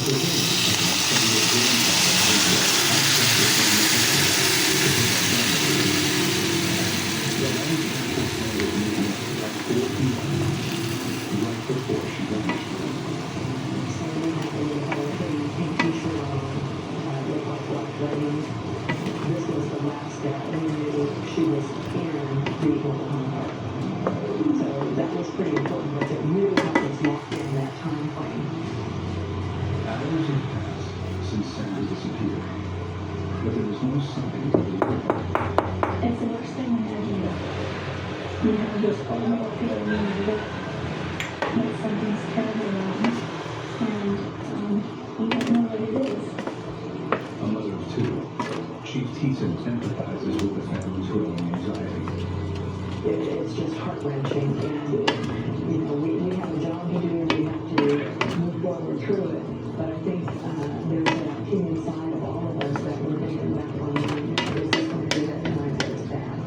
This was the last that we knew she was in Bikol. So that was pretty important, but it really helped us lock in that time frame. Hours had passed since Sandra disappeared, but there was no sign of the river. It's the worst thing I had to do. You have this horrible feeling that something's terribly wrong, and you don't know what it is. A mother of two, Chief Thiessen empathizes with the family's growing anxiety. It's just heart-wrenching, and we have a job to do, we have to move forward through it, but I think there's that inside of all of us that we're thinking back on, is this going to be that time that it's bad?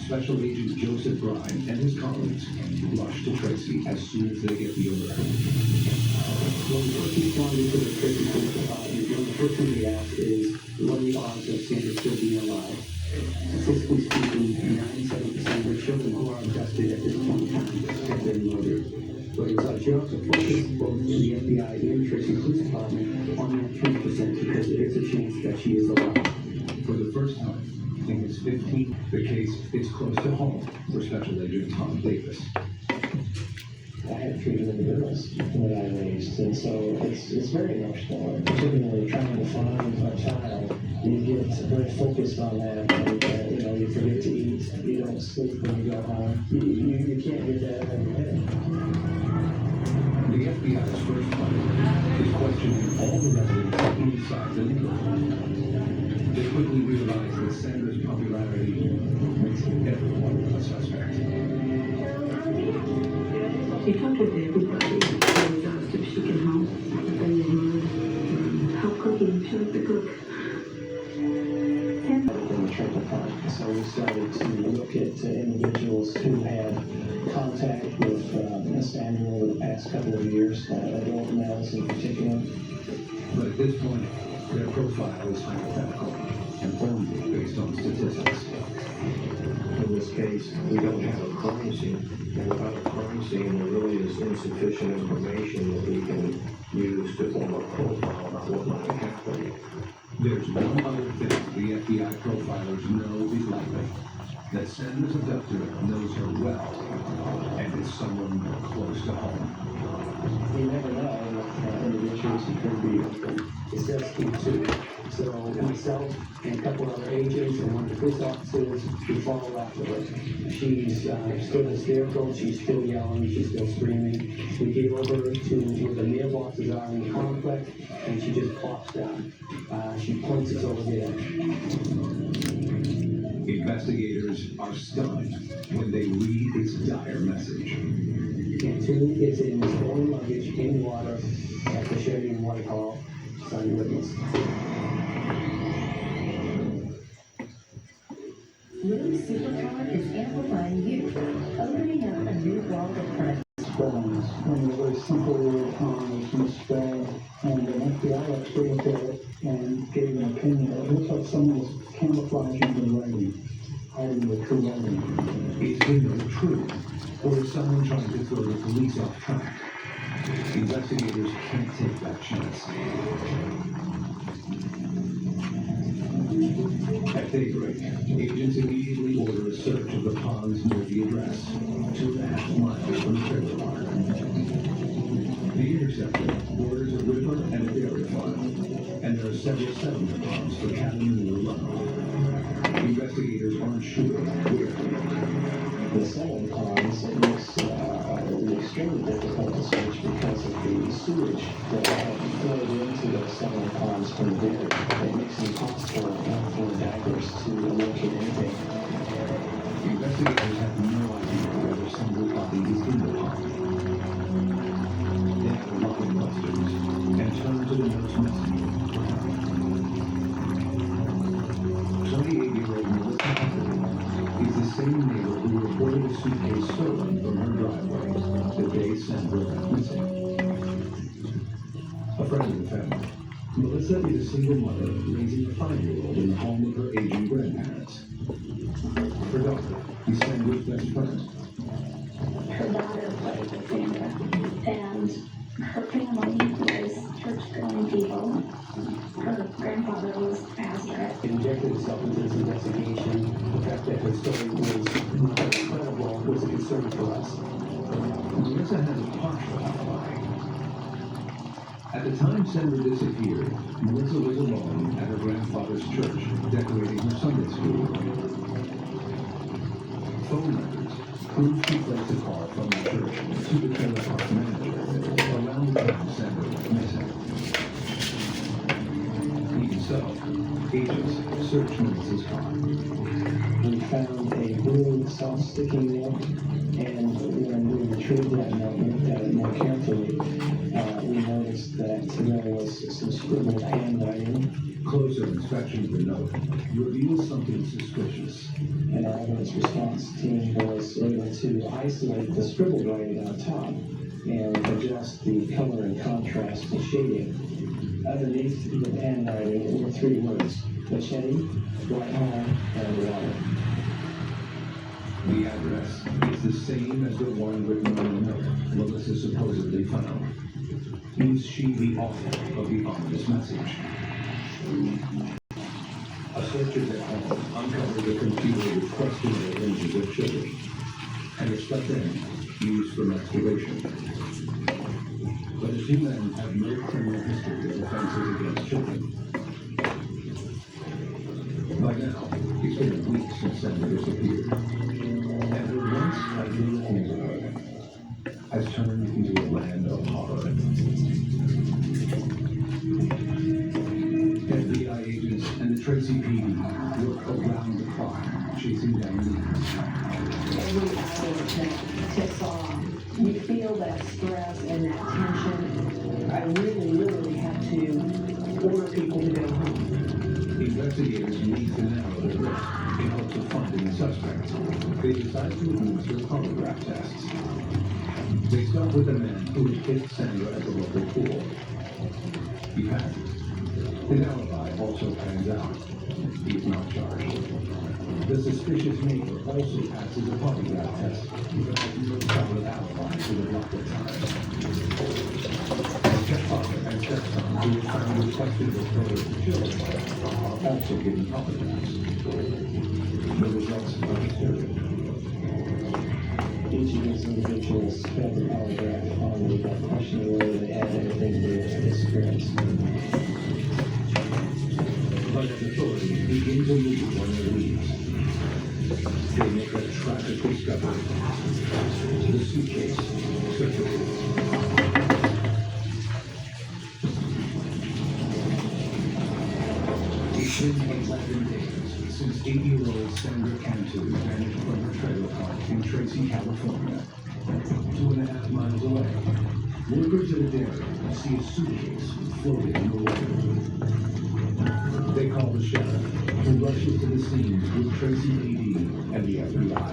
Special Agent Joseph Brine and his colleagues rush to Tracy as soon as they get the alert. When we first responded to the Tracy Police Department, the first thing we asked is, what are the odds of Sandra still being alive? Statistically speaking, 97% of the children who are abducted at this point in time have been murdered. But it's our job to focus both the FBI and Tracy Police Department on that 3% because there's a chance that she is alive. For the first time in his 15th, the case is close to home for Special Agent Tom Davis. I had 3 little girls that I raised, and so it's very emotional, particularly trying to find a child. You get very focused on that, and you forget to eat, you don't sleep when you go home. You can't get that out of your head. The FBI's first plan is questioning all the residents inside the neighborhood. They quickly realize that Sandra's popularity makes everyone a suspect. She talked with everybody and asked if she can help, if they would help cooking. She liked to cook. In the treatment part. So we started to look at individuals who had contact with Sandra over the past couple of years, adult males in particular. But at this point, their profile is hypothetical and only based on statistics. In this case, we don't have a crime scene, and without a crime scene, there really is insufficient information that we can use to form a profile of what might happen. There's one other thing the FBI profilers know is likely, that Sandra's abductor knows her well and is someone close to home. You never know what individuals who could be. It says keep 2. So myself and a couple other agents and one of the police officers, we follow after her. She's still hysterical, she's still yelling, she's still screaming. We get over to where the mailboxes are in the complex, and she just pops down. She points us over there. Investigators are stunned when they read its dire message. And 2 is in stolen luggage in water at the Sheridan Whitehall. Sign witness. Lou's superpower is amplifying youth, opening up a new world of presence. And it was simple with spray, and an FBI expert looked at it and gave an opinion. It looks like someone was camouflaging the writing, hiding the true writing. Is the true, or is someone trying to throw the police off track? Investigators can't take that chance. At daybreak, agents immediately order a search of the ponds near the address, 2.5 miles from the trailer park. The interceptor borders a river and a dairy farm, and there are several settlement ponds for cattlemen alone. Investigators aren't sure where. The settlement ponds, it makes it extremely difficult to search because of the sewage that flowed into those settlement ponds from the dairy. It makes it impossible for divers to locate anything. Investigators have no idea whether Sandra's body is in the pond. They have a lot of questions and turn to the notes missing. 28-year-old Melissa Humphrey is same neighbor who reported a suitcase stolen from her driveway the day Sandra went missing. A friend of the family, Melissa is a single mother raising a 5-year-old in the home of her aging grandparents. Her daughter is Sandra's best friend. Her daughter played with Sandra, and her family was church-going people. Her grandfather was pastor. It injected itself into this investigation. The fact that her story was not credible was a concern for us. Melissa has a partial alibi. At the time Sandra disappeared, Melissa was alone at her grandfather's church, decorating her Sunday school. Phone records prove she placed a call from the church to the trailer park manager around the time Sandra went missing. Even so, agents searched Melissa's car. We found a blue self-sticking note, and when we retrieved that note and looked at it more carefully, we noticed that there was some scribbled handwriting, Closer inspection of the note reveals something suspicious. and our evidence response team was able to isolate the scribbled writing on top and adjust the color and contrast and shading. Underneath the handwriting were 3 words: machete, right home, and water. The address is the same as the one written on the note Melissa supposedly found. Is she the author of the ominous message? A search at their home uncovered a computer with questionable images of children, and a stuffed animal used for masturbation. But the 2 men have no criminal history of offenses against children. By now, it's been a week since Sandra disappeared, and her once idyllic neighborhood has turned into a land of horror. FBI agents and the Tracy PD work around the clock, chasing down leads. Every hour that ticks off, you feel that stress and that tension. I really, literally have to order people to go home. Investigators need to narrow the risk in hopes of finding the suspect. They decide to administer polygraph tests. They start with the man who had hit Sandra at the local pool. He passes. His alibi also pans out. He is not charged. The suspicious neighbor also passes a polygraph test, but has no solid alibi for the block of time. Stepfather and stepson, who were found with questionable photos of children, are also given polygraphs. The results are disturbing. Each of these individuals failed the polygraph on the questioning whether they had anything to do with the disappearance. But as authorities begin to move on their leads, they make a tragic discovery. The suitcase surfaces. It's been 11 days since 8-year-old Sandra Cantu vanished from her trailer park in Tracy, California. 2.5 miles away, workers at a dairy see a suitcase floating in the water. They call the sheriff, who rushes to the scene with Tracy PD and the FBI.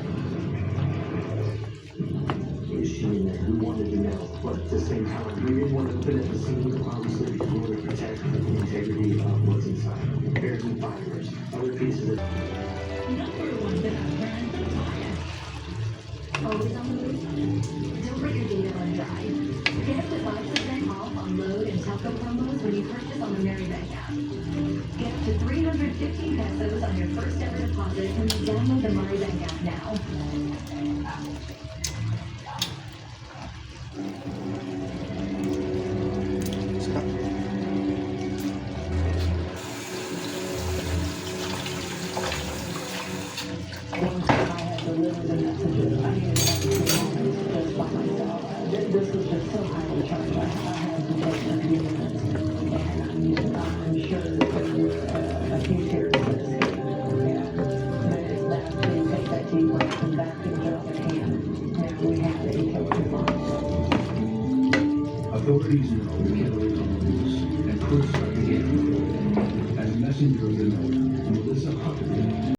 Is she in there? We wanted to know, but at the same time, we didn't want to put it at the scene, obviously, because we want to protect the integrity of what's inside. Barely fibers, other pieces of. Always on the move. Don't put your data on drive. Get up to 5% off on load and telco promos when you purchase on the Marybank app. Get up to 315 pesos on your first ever deposit when you download the Marybank app now. One time I had delivered the messages, I didn't have to do all this just by myself. This was just so highly charged. I had to take a few minutes, and I'm sure that there were a few tears that escaped. And but it's that to take that deep breath and back things out of hand. And we have a killer bomb. Authorities know the killer is on the loose and could strike again. As messenger of the note,